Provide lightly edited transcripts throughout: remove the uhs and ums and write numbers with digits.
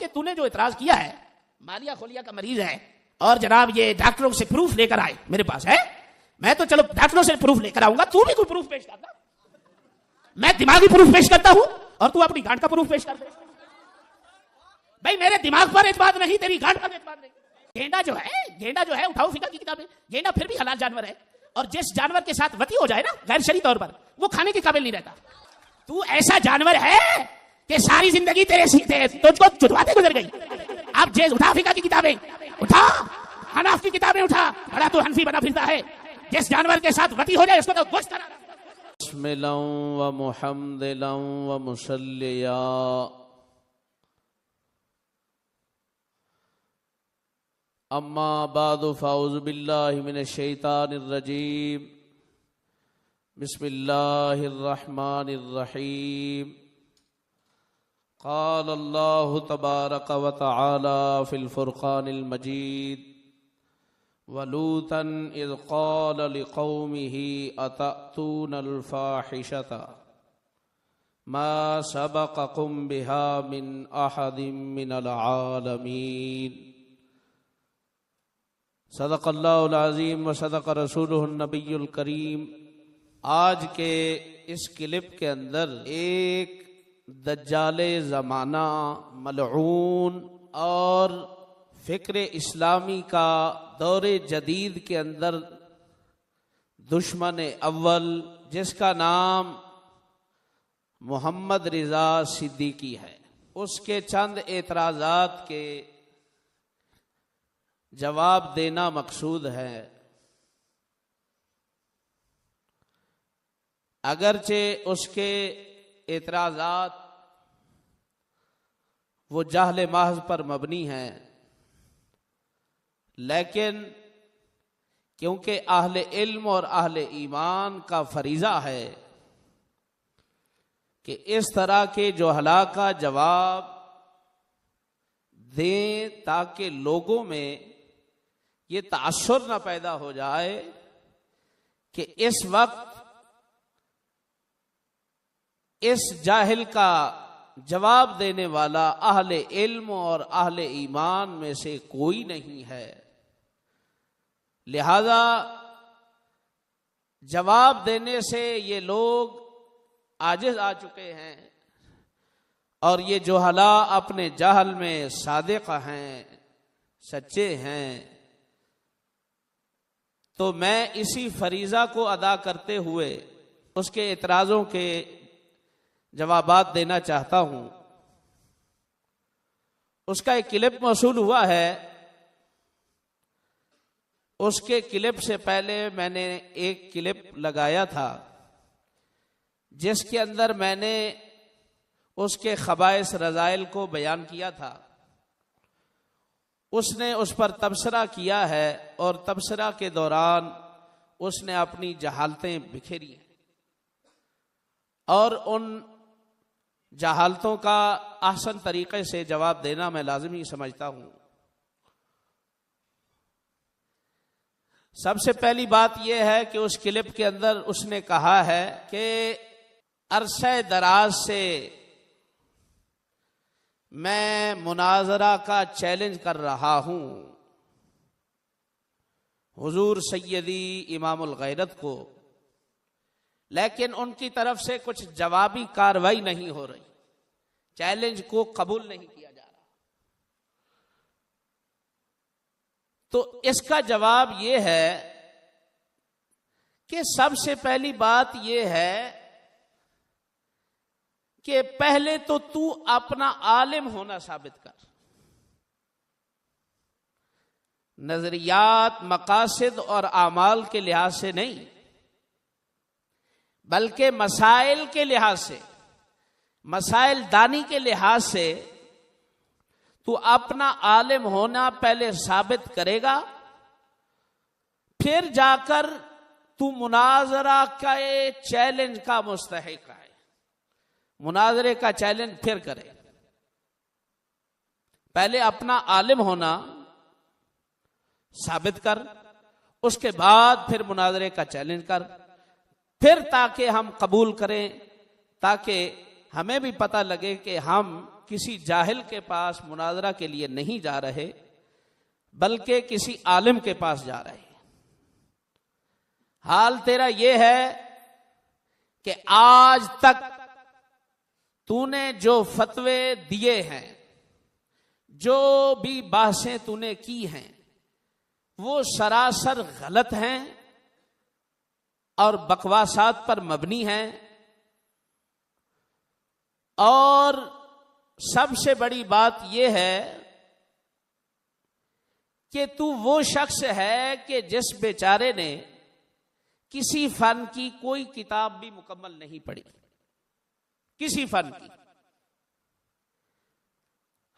कि तूने जो इतराज किया है, मालिया खोलिया का मरीज है और जनाब ये डॉक्टरों से प्रूफ लेकर आए मेरे पास है, मैं तो चलो डॉक्टरों से प्रूफ लेकर आऊंगा, तू भी कोई प्रूफ पेश करना। मैं दिमागी प्रूफ पेश करता हूं और तू अपनी गांड का प्रूफ पेश कर दे। भाई मेरे दिमाग पर एतबार नहीं, तेरी गांड पर एतबार नहीं। गेंडा जो है उठाओ फिका की किताबें, गेंडा फिर भी हलाल जानवर है, और जिस जानवर के साथ वती हो जाए ना गैर शरई तौर पर, वो खाने के काबिल नहीं रहता। तू ऐसा जानवर है कि सारी जिंदगी तेरे तुझको चुदवाते गुजर गई। अब जे उठा फिका की किताबें, उठा हनाफ की किताबें उठा, बड़ा तू हनफी बना फिरता है। जिस जानवर के साथ वती हो जाए उसको तो गोश्त करा। बिस्मिल्लाह व मुहम्दिल्लाह व मुसल्लिया। अम्मा बादु फ़ाउज़ु बिल्लाहि मिनश शैतानिर रजीम। बिस्मिल्लाहिर रहमानिर रहीम। क़ाल अल्लाहु तबारक व तआला फ़िल फ़ुरक़ानिल मजीद वलूतन इज़ क़ाल लिक़ौमिही अतअतूनल फ़ाहिशता मा सबक़कुम बिहा मिन अहदिम मिनल आलमीन। सदक़ल्लाहुल अज़ीम व सदक़ रसूलुहुन नबियुल करीम। आज के इस क्लिप के अंदर एक दज्जाले ज़माना, मलऊन और फ़िक्र इस्लामी का दौरे जदीद के अंदर दुश्मन अव्वल, जिसका नाम मोहम्मद रिज़ा सिद्दीकी है, उसके चंद एतराज़ात के जवाब देना मकसूद है। अगरचे उसके एतराज़ात वो जाहले महज़ पर मबनी हैं, लेकिन क्योंकि अहले इल्म और अहले ईमान का फरीज़ा है कि इस तरह के जुहला का जवाब दें ताकि लोगों में ये तासुर न पैदा हो जाए कि इस वक्त इस जाहिल का जवाब देने वाला अहले इल्म और अहले ईमान में से कोई नहीं है। लिहाजा जवाब देने से ये लोग आजिज आ चुके हैं और ये जुहला अपने जहल में सादिक हैं, सच्चे हैं। तो मैं इसी फरीज़ा को अदा करते हुए उसके एतराज़ों के जवाबात देना चाहता हूं। उसका एक क्लिप मौसूल हुआ है। उसके क्लिप से पहले मैंने एक क्लिप लगाया था जिसके अंदर मैंने उसके खबाइस रज़ाइल को बयान किया था। उसने उस पर तबसरा किया है और तबसरा के दौरान उसने अपनी जहालतें बिखेरी हैं और उन जहालतों का आसान तरीके से जवाब देना मैं लाज़मी समझता हूं। सबसे पहली बात यह है कि उस क्लिप के अंदर उसने कहा है कि अरसे दराज से मैं मुनाजरा का चैलेंज कर रहा हूं हुजूर सैयदी इमामुल गैरत को, लेकिन उनकी तरफ से कुछ जवाबी कार्रवाई नहीं हो रही, चैलेंज को कबूल नहीं किया जा रहा। तो इसका जवाब यह है कि सबसे पहली बात यह है कि पहले तो तू अपना आलिम होना साबित कर। नजरियात, मकासद और आमाल के लिहाज से नहीं, बल्कि मसाइल के लिहाज से, मसाइल दानी के लिहाज से तू अपना आलिम होना पहले साबित करेगा, फिर जाकर तू मुनाजरा का चैलेंज का मुस्तहिक है। मुनाजरे का चैलेंज फिर करे। पहले अपना आलिम होना साबित कर, उसके बाद फिर मुनाजरे का चैलेंज कर, फिर ताकि हम कबूल करें, ताकि हमें भी पता लगे कि हम किसी जाहिल के पास मुनाजरा के लिए नहीं जा रहे, बल्कि किसी आलिम के पास जा रहे हैं। हाल तेरा यह है कि आज तक तूने जो फतवे दिए हैं, जो भी बातें तूने की हैं, वो सरासर गलत हैं और बकवासात पर मबनी हैं। और सबसे बड़ी बात यह है कि तू वो शख्स है कि जिस बेचारे ने किसी फन की कोई किताब भी मुकम्मल नहीं पढ़ी, किसी फन की।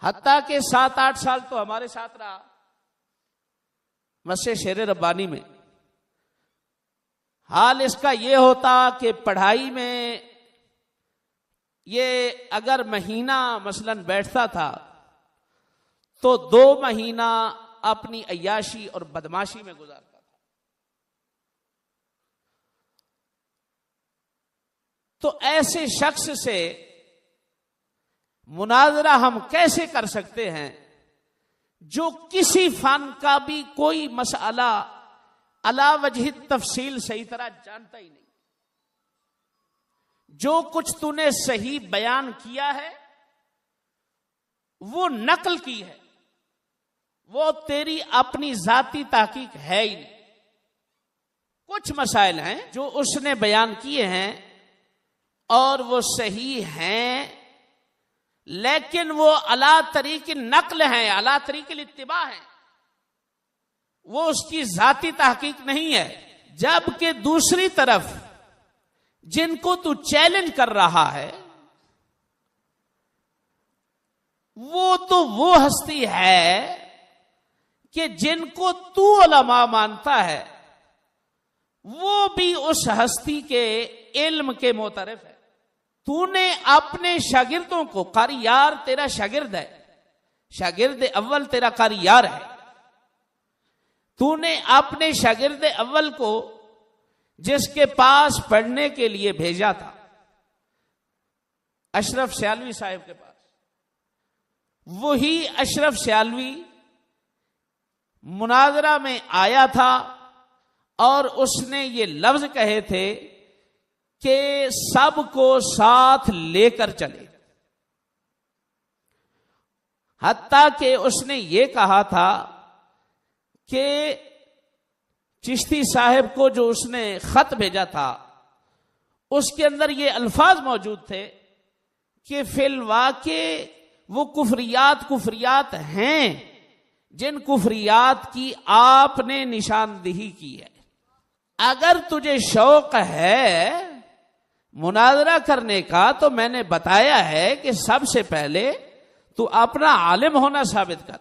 हत्ता के 7-8 साल तो हमारे साथ रहा मस्जिद शेर रब्बानी में। हाल इसका यह होता कि पढ़ाई में ये अगर महीना मसलन बैठता था तो 2 महीना अपनी अय्याशी और बदमाशी में गुजारता था। तो ऐसे शख्स से मुनाजरा हम कैसे कर सकते हैं जो किसी फन का भी कोई मसला अला वजह तफसील सही तरह जानता ही नहीं। जो कुछ तूने सही बयान किया है वो नकल की है, वो तेरी अपनी जाती ताकीक है ही नहीं। कुछ मसाइल हैं जो उसने बयान किए हैं और वो सही हैं, लेकिन वो अला तरीक़े नकल हैं, अला तरीक़े इत्तिबा हैं, वो उसकी जाती तहकीक नहीं है। जबकि दूसरी तरफ जिनको तू चैलेंज कर रहा है वो तो वो हस्ती है कि जिनको तू उलमा मानता है वो भी उस हस्ती के इल्म के मोतरफ है। तूने अपने शागिर्दों को, कारी यार तेरा शागिर्द है, शागिर्द अव्वल तेरा कारी यार है, तूने अपने शागिर्द अव्वल को जिसके पास पढ़ने के लिए भेजा था, अशरफ सियालवी साहब के पास, वही अशरफ सियालवी मुनाजरा में आया था और उसने ये लफ्ज कहे थे कि सबको साथ लेकर चले। हत्ता कि उसने ये कहा था कि चिश्ती साहब को जो उसने खत भेजा था उसके अंदर ये अल्फाज मौजूद थे कि फिल वाक़े वो कुफरियात हैं जिन कुफरियात की आपने निशानदेही की है। अगर तुझे शौक है मुनाजरा करने का तो मैंने बताया है कि सबसे पहले तू अपना आलिम होना साबित कर।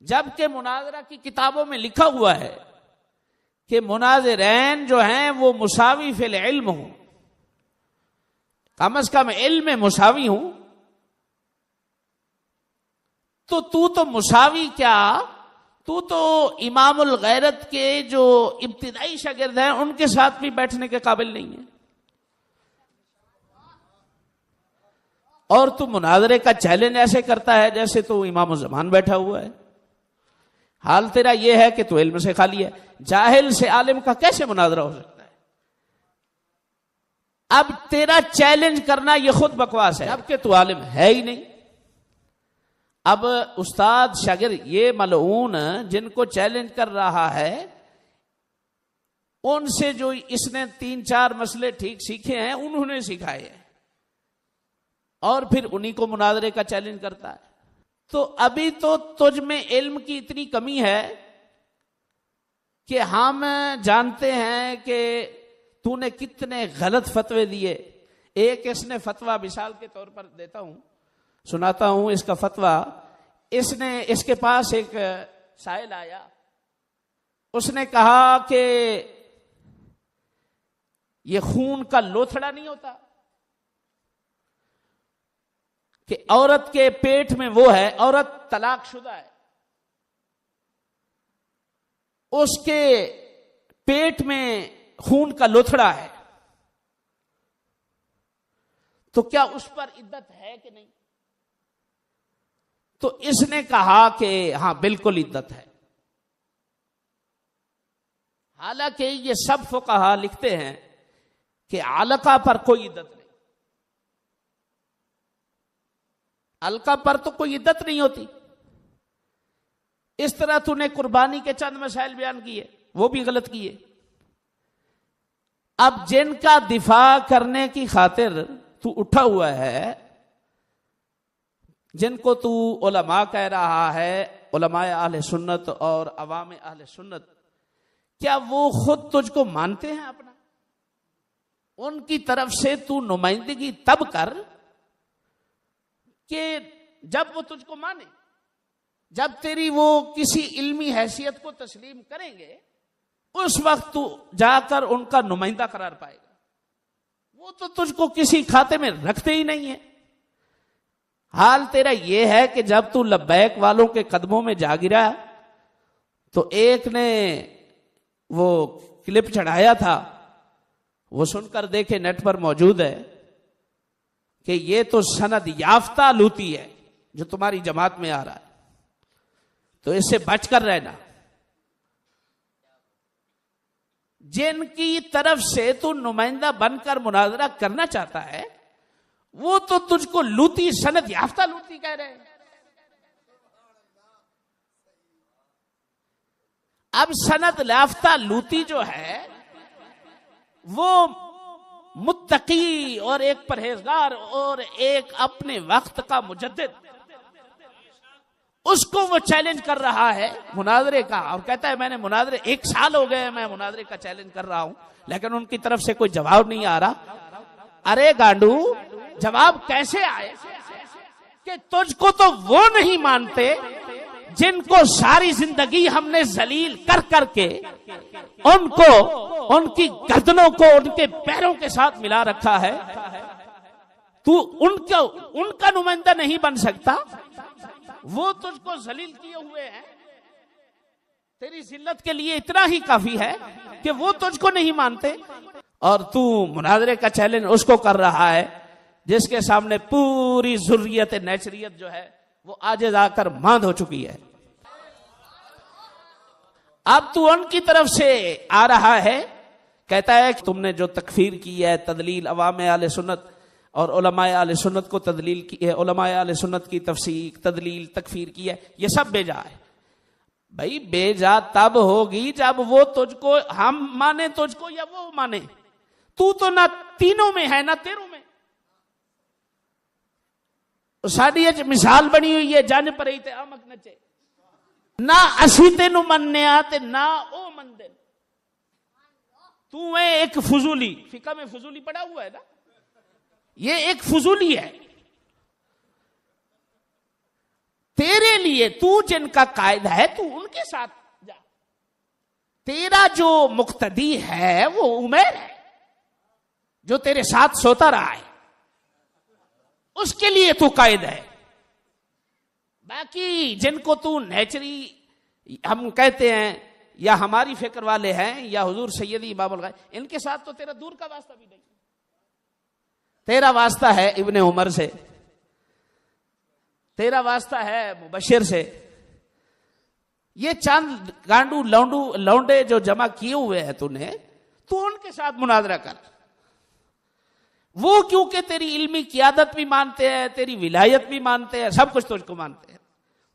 जबकि मुनाजरा की किताबों में लिखा हुआ है कि मुनाजिरैन जो हैं वो मुसावी फिल इल्म हूं, कम से कम इल्म में मुसावी हूं। तो तू तो मुसावी क्या, तू तो इमामुल गैरत के जो इब्तिदाई शागिर्द हैं उनके साथ भी बैठने के काबिल नहीं है। और तू मुनाजरे का चैलेंज ऐसे करता है जैसे तू इमाम ज़मान बैठा हुआ है। हाल तेरा यह है कि तू इल्म से खाली है। जाहिल से आलिम का कैसे मुनाजरा हो सकता है? अब तेरा चैलेंज करना यह खुद बकवास है, जबकि तू आलिम है ही नहीं। अब उस्ताद शागिर्द ये मलऊन जिनको चैलेंज कर रहा है उनसे जो इसने 3-4 मसले ठीक सीखे हैं उन्होंने सिखाए हैं और फिर उन्हीं को मुनाजरे का चैलेंज करता है। तो अभी तो तुझ में इल्म की इतनी कमी है कि हम जानते हैं कि तूने कितने गलत फतवे दिए। एक इसने फतवा मिसाल के तौर पर देता हूं, सुनाता हूं इसका फतवा। इसके पास एक साइल आया, उसने कहा कि ये खून का लोथड़ा नहीं होता कि औरत के पेट में वो है, औरत तलाकशुदा है, उसके पेट में खून का लोथड़ा है, तो क्या उस पर इद्दत है कि नहीं? तो इसने कहा कि हां बिल्कुल इद्दत है। हालांकि ये सब फुक़हा लिखते हैं कि अलका पर कोई इद्दत नहीं, अलका पर तो कोई इद्दत नहीं होती। इस तरह तूने कुर्बानी के चंद मसाइल बयान किए, वो भी गलत किए। अब जिनका दिफा करने की खातिर तू उठा हुआ है, जिनको तू उलमा कह रहा है, उलमाए अहले सुन्नत और अवाम अहले सुन्नत, क्या वो खुद तुझको मानते हैं अपना? उनकी तरफ से तू नुमाइंदगी तब कर कि जब वो तुझको माने, जब तेरी वो किसी इल्मी हैसियत को तस्लीम करेंगे, उस वक्त तू जाकर उनका नुमाइंदा करार पाएगा। वो तो तुझको किसी खाते में रखते ही नहीं है। हाल तेरा ये है कि जब तू लब्बैक वालों के कदमों में जा गिरा तो एक ने वो क्लिप चढ़ाया था, वो सुनकर देखे, नेट पर मौजूद है, कि ये तो सनद याफ्ता लूती है जो तुम्हारी जमात में आ रहा है, तो इससे बचकर रहना। जिनकी तरफ से तू नुमाइंदा बनकर मुनाजरा करना चाहता है, वो तो तुझको लूती, सनद याफ्ता लूती कह रहे हैं। अब सनद याफ्ता लूती जो है वो मुत्तकी और एक परहेजगार और एक अपने वक्त का मुजद्दिद, उसको वो चैलेंज कर रहा है मुनाजरे का, और कहता है मैंने मुनाजरे 1 साल हो गए मैं मुनाजरे का चैलेंज कर रहा हूं, लेकिन उनकी तरफ से कोई जवाब नहीं आ रहा। अरे गांडू, जवाब कैसे आए कि तुझको तो वो नहीं मानते जिनको सारी जिंदगी हमने जलील कर करके उनको, उनकी गर्दनों को उनके पैरों के साथ मिला रखा है। तू उनका नुमाइंदा नहीं बन सकता। वो तुझको जलील किए हुए हैं, तेरी जिल्लत के लिए इतना ही काफी है कि वो तुझको नहीं मानते, और तू मुनाजरे का चैलेंज उसको कर रहा है जिसके सामने पूरी जुर्रियत नेचरियत जो है वो आजिज़ आकर मांद हो चुकी है। अब तू उनकी तरफ से आ रहा है, कहता है कि तुमने जो तकफीर की है, तदलील अवाम आले सुन्नत और उलमाए आले सुन्नत को तदलील की है, उलमाए आले सुन्नत की तफसीर, तदलील, तकफीर की है, ये सब बेजा है। भाई बेजा तब होगी जब वो तुझको, हम माने तुझको या वो माने। तू तो ना तीनों में है ना तेरों में। साड़ी मिसाल बनी हुई है, जन पर ही आमक नचे, ना असी तेनू मनने आते ना ओ मंदे। तू है एक फजूली, फिका में फजूली पड़ा हुआ है ना, ये एक फजूली है। तेरे लिए तू जिनका कायदा है तू उनके साथ जा। तेरा जो मुक्तदी है वो उमर है जो तेरे साथ सोता रहा है, उसके लिए तू कायद है। बाकी जिनको तू नेचरी हम कहते हैं या हमारी फिक्र वाले हैं या हुजूर सैयदी इमामुल गायब, इनके साथ तो तेरा दूर का वास्ता भी नहीं। तेरा वास्ता है इब्ने उमर से, तेरा वास्ता है मुबशिर से। ये चंद गांडू लौंडे जो जमा किए हुए हैं तूने, तू उनके साथ मुनाजरा कर। वो क्योंकि तेरी इल्मी क़ियादत भी मानते हैं, तेरी विलायत भी मानते हैं, सब कुछ तुझको मानते हैं,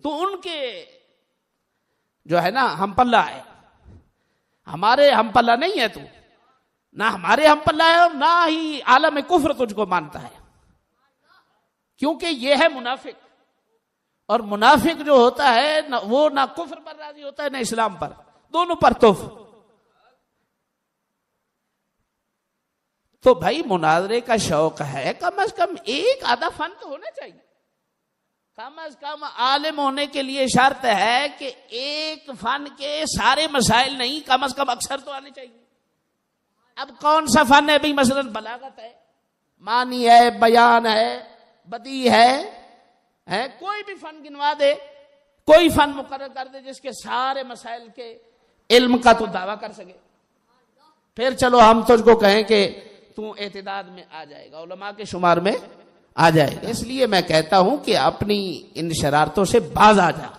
तो उनके जो है ना हम पल्ला है। हमारे हम पल्ला नहीं है तू, ना हमारे हम पल्ला है और ना ही आलम कुफ्र तुझको मानता है, क्योंकि ये है मुनाफिक। और मुनाफिक जो होता है ना, वो ना कुफ्र पर राजी होता है ना इस्लाम पर, दोनों पर तोफ। तो भाई मुनाजरे का शौक है, कम से कम एक आधा फन तो होना चाहिए। कम से कम आलिम होने के लिए शर्त है कि एक फन के सारे मसाइल नहीं, कम से कम अक्सर तो आने चाहिए। अब कौन सा फन है भाई? मसलन बलागत है, मानी है, बयान है, बदी है, कोई भी फन गिनवा दे, कोई फन मुकर्रर कर दे जिसके सारे मसाइल के इल्म का तू दावा कर सके। फिर चलो हम तुझको कहें कि तू एतदाद में आ जाएगा, उलमा के शुमार में आ जाएगा। इसलिए मैं कहता हूं कि अपनी इन शरारतों से बाज आ जा,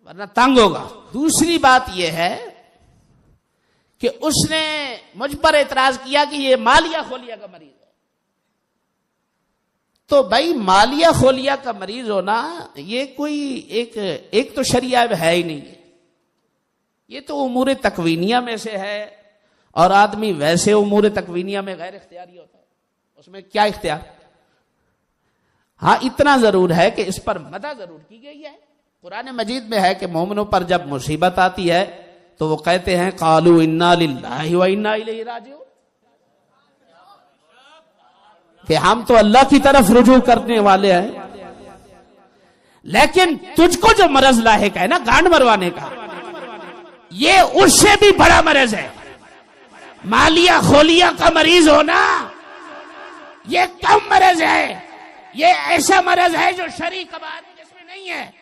वरना तंग होगा। दूसरी बात यह है कि उसने मुझ पर एतराज किया कि ये मालिया खोलिया का मरीज है। तो भाई मालिया खोलिया का मरीज होना ये कोई एक तो शरिया है ही नहीं है, ये तो उमूर तकवीनिया में से है, और आदमी वैसे उमूर तकवीनिया में गैर इख्तियारी होता है, उसमें क्या इख्तियार। हाँ इतना जरूर है कि इस पर मदा जरूर की गई है। कुरान मजीद में है कि मोमिनों पर जब मुसीबत आती है तो वो कहते हैं कालू इन्ना लिल्लाहि व इन्ना इलैहि राजिऊन, कि हम तो अल्लाह की तरफ रुजू करने वाले हैं। लेकिन तुझको जो मरज लाहिक है ना गांड मरवाने का, ये उससे भी बड़ा मरज है। मालिया खोलिया का मरीज होना ये कम मरज है, ये ऐसा मरज है जो शरी कबात जिसमें नहीं है।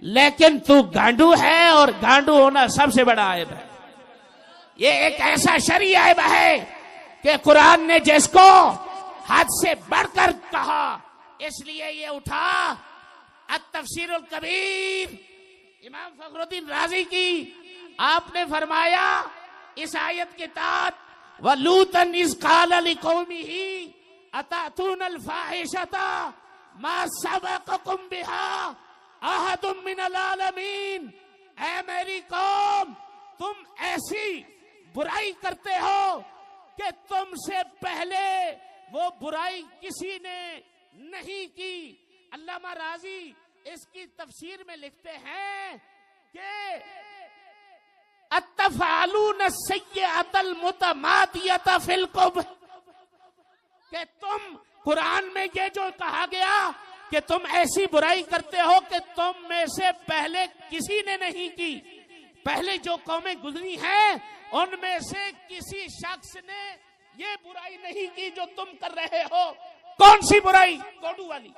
लेकिन तू गांडू है, और गांडू होना सबसे बड़ा आयब है। ये एक ऐसा शरी आयब है कि कुरान ने जिसको हद से बढ़कर कहा, इसलिए ये उठा अत-तफसीरुल कबीर इमाम फखरुद्दीन राजी की। आपने फरमाया इस आयत के तहत वलूतन इज़ क़ाल लिक़ौमिही अतातूनल फ़ाहिशता मा सबक़कुम बिहा अहदुम मिनल आलमीन। ऐ मेरी कौम, तुम ऐसी बुराई करते हो कि तुमसे पहले वो बुराई किसी ने नहीं की। अल्लामा राजी इसकी तफसीर में लिखते हैं कि अत्तफ़ालून सय्यअतल मुतमादियत फिल कुब्र, कि तुम कुरान में ये जो कहा गया कि तुम ऐसी बुराई करते हो कि तुम में से पहले किसी ने नहीं की। पहले जो कौमें गुजरी हैं उनमें से किसी शख्स ने ये बुराई नहीं की जो तुम कर रहे हो। कौन सी बुराई? गोडू वाली।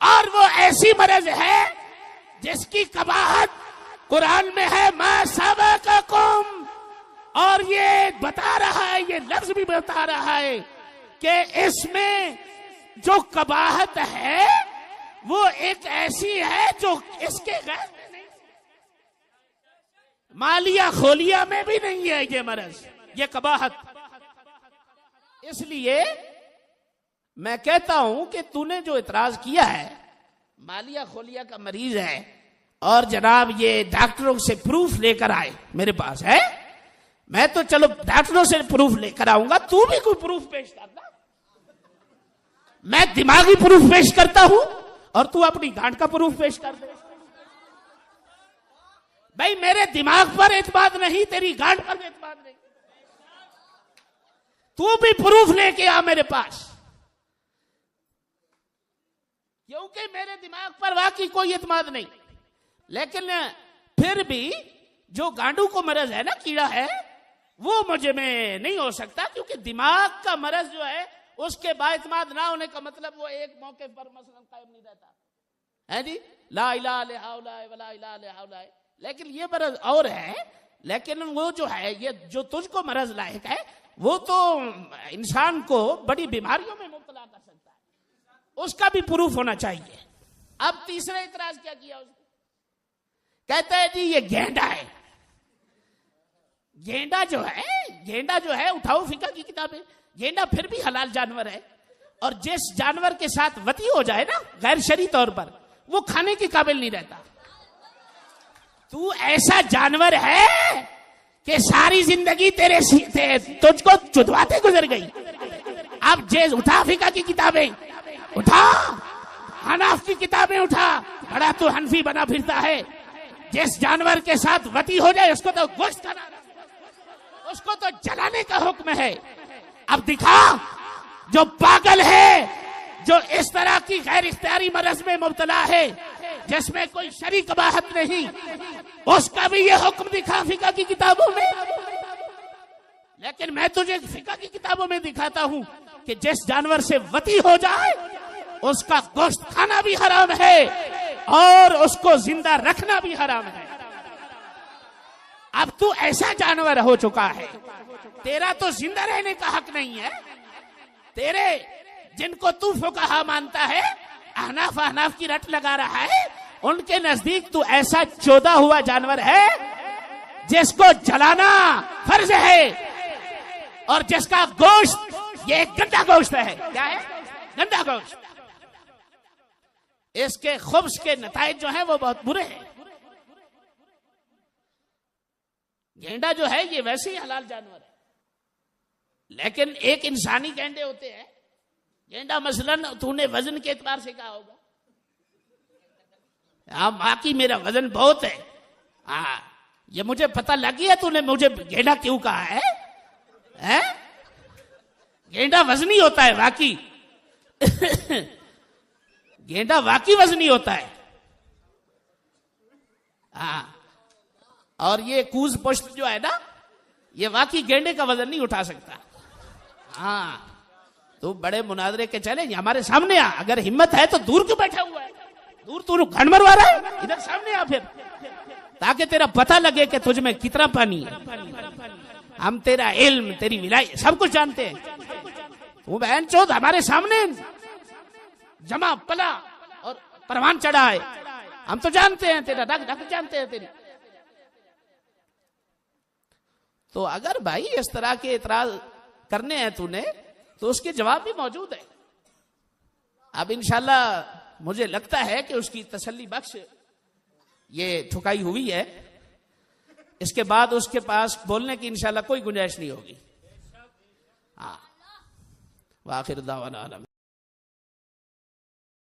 और वो ऐसी मरज है जिसकी कबाहत कुरान में है मा सबक़कुम, और ये बता रहा है, ये लफ्ज भी बता रहा है कि इसमें जो कबाहत है वो एक ऐसी है जो इसके गैर में नहीं, मालिया खोलिया में भी नहीं है ये मरज, ये कबाहत। इसलिए मैं कहता हूं कि तूने जो इतराज किया है मालिया खोलिया का मरीज है, और जनाब ये डॉक्टरों से प्रूफ लेकर आए मेरे पास है। मैं तो चलो डॉक्टरों से प्रूफ लेकर आऊंगा, तू भी कोई प्रूफ पेश करना। मैं दिमागी प्रूफ पेश करता हूं और तू अपनी गांड का प्रूफ पेश कर दे। भाई मेरे दिमाग पर एतमाद नहीं, तेरी गांड पर एतमाद नहीं। तू भी प्रूफ लेके आ मेरे पास, क्योंकि मेरे दिमाग पर वाकई कोई एतमाद नहीं। लेकिन फिर भी जो गांडू को मरज है ना, कीड़ा है, वो मुझे में नहीं हो सकता, क्योंकि दिमाग का मरज जो है उसके बाइतमाद ना होने का मतलब वो एक मौके पर मसलन कायम नहीं रहता है जी, ला इलाहा इल्ला हुवा वला इलाहा इल्ला हुवा। लेकिन ये मरज और है। लेकिन वो जो है, ये जो तुझको मरज लायक है, वो तो इंसान को बड़ी बीमारियों में मुब्तला कर सकता है, उसका भी प्रूफ होना चाहिए। अब तीसरा इतराज क्या किया उसने? कहता है जी ये गेंडा है। गेंडा जो है उठाओ फिका की किताबें, गेंडा फिर भी हलाल जानवर है, और जिस जानवर के साथ वती हो जाए ना गैर शरई तौर पर, वो खाने के काबिल नहीं रहता। तू ऐसा जानवर है कि सारी जिंदगी तुझको चुदवाते गुजर गई। अब जेज उठा फिका की किताबें, उठा हनाफ की किताबें उठा, बड़ा तू हनफी बना फिरता है। जिस जानवर के साथ वती हो जाए उसको तो गोश्त खाना, उसको तो जलाने का हुक्म है। अब दिखा जो पागल है, जो इस तरह की गैर इख्तियारी मरज में मुब्तला है जिसमें कोई शरई कबाहत नहीं, उसका भी ये हुक्म दिखा फिका की किताबों में। लेकिन मैं तुझे फिका की किताबों में दिखाता हूं कि जिस जानवर से वती हो जाए उसका गोश्त खाना भी हराम है और उसको जिंदा रखना भी हराम है। अब तू ऐसा जानवर हो चुका है, तेरा तो जिंदा रहने का हक नहीं है। तेरे जिनको तू फुकहा मानता है, अहनाफ अहनाफ की रट लगा रहा है, उनके नजदीक तू ऐसा चौदा हुआ जानवर है जिसको जलाना फर्ज है और जिसका गोश्त ये गंदा गोश्त है। क्या है? गंदा गोश्त। इसके खुब्स के नताइज जो हैं वो बहुत बुरे हैं। गेंडा जो है ये वैसे ही हलाल जानवर है, लेकिन एक इंसानी गेंडे होते हैं। गेंडा मसलन तूने वजन के एतबार से कहा होगा, हाँ बाकी मेरा वजन बहुत है, हाँ ये मुझे पता लग गया तूने मुझे गेंडा क्यों कहा है, हैं? गेंडा वजनी होता है वाकई। गेंडा वाकई वजनी होता है, हाँ। और ये कूज पुष्प जो है ना, ये वाकई गेंडे का वजन नहीं उठा सकता। हाँ तू बड़े मुनाजरे के चले हमारे सामने आ, अगर हिम्मत है तो दूर क्यों बैठा हुआ है? दूर तू घन मरवा रहा है, इधर सामने आ फिर, ताकि तेरा पता लगे कि तुझ में कितना पानी है। हम तेरा इल्म, तेरी विलाई सब कुछ जानते हैं। तू बहन चोद हमारे सामने जमा पला और परवान चढ़ा है, हम तो जानते हैं तेरा रग जानते हैं तेरी। तो अगर भाई इस तरह के इतराज करने हैं तूने, तो उसके जवाब भी मौजूद है। अब इंशाल्लाह मुझे लगता है कि उसकी तसल्ली बख्श ये ठुकाई हुई है, इसके बाद उसके पास बोलने की इंशाल्लाह कोई गुंजाइश नहीं होगी। हाँ, वाखिर दावाना।